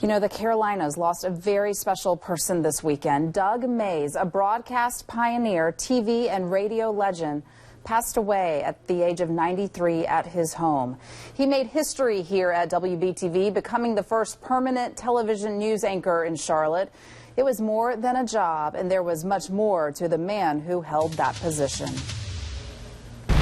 You know, the Carolinas lost a very special person this weekend. Doug Mays, a broadcast pioneer, TV and radio legend, passed away at the age of 93 at his home. He made history here at WBTV, becoming the first permanent television news anchor in Charlotte. It was more than a job, and there was much more to the man who held that position.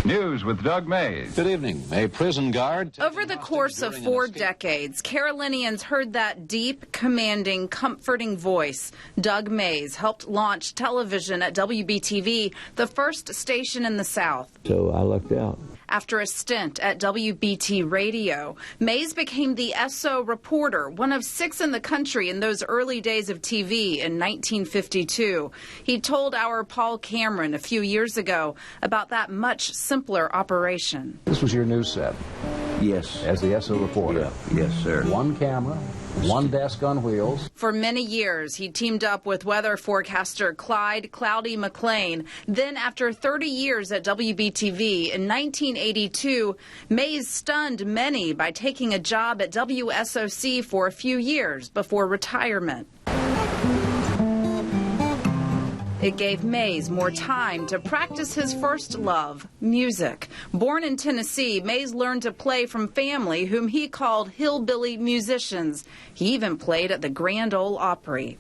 News with Doug Mays. Good evening. A prison guard. Over the course of 4 decades, Carolinians heard that deep, commanding, comforting voice. Doug Mays helped launch television at WBTV, the first station in the South. So I lucked out. After a stint at WBT Radio, Mays became the SO reporter, one of 6 in the country in those early days of TV in 1952. He told our Paul Cameron a few years ago about that much simpler operation. This was your news set. Yes. As the SO reporter. Yeah. Yes, sir. One camera, one desk on wheels. For many years, he teamed up with weather forecaster Clyde Cloudy McLean. Then, after 30 years at WBTV, in 1982, Mays stunned many by taking a job at WSOC for a few years before retirement. It gave Mays more time to practice his first love, music. Born in Tennessee, Mays learned to play from family whom he called hillbilly musicians. He even played at the Grand Ole Opry.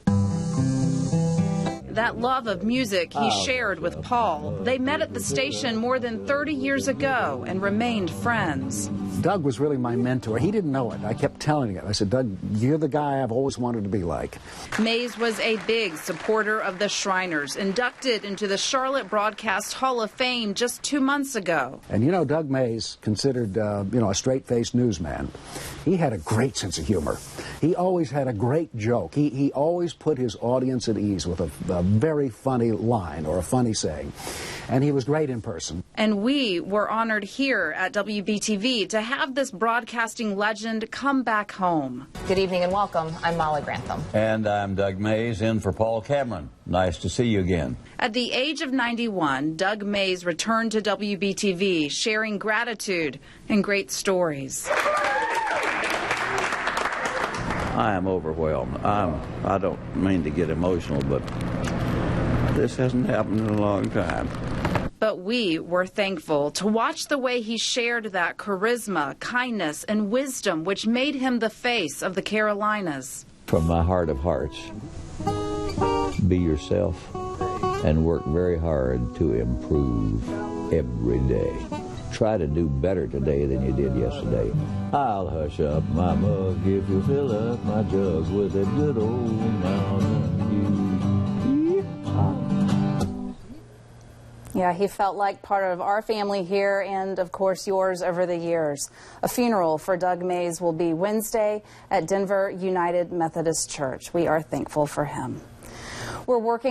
That love of music he shared with Paul. They met at the station more than 30 years ago and remained friends. Doug was really my mentor. He didn't know it. I kept telling him. I said, Doug, you're the guy I've always wanted to be like. Mays was a big supporter of the Shriners, inducted into the Charlotte Broadcast Hall of Fame just 2 months ago. And you know, Doug Mays, considered, a straight-faced newsman, he had a great sense of humor. He always had a great joke. He always put his audience at ease with a very funny line or a funny saying. And he was great in person. And we were honored here at WBTV to have this broadcasting legend come back home. Good evening and welcome. I'm Molly Grantham. And I'm Doug Mays, in for Paul Cameron. Nice to see you again. At the age of 91, Doug Mays returned to WBTV, sharing gratitude and great stories. I am overwhelmed. I don't mean to get emotional, but this hasn't happened in a long time. But we were thankful to watch the way he shared that charisma, kindness, and wisdom which made him the face of the Carolinas. From my heart of hearts, be yourself and work very hard to improve every day. Try to do better today than you did yesterday. I'll hush up my mug if you fill up my jug with a good old Mountain Dew. Yeah, he felt like part of our family here and, of course, yours over the years. A funeral for Doug Mays will be Wednesday at Denver United Methodist Church. We are thankful for him. We're working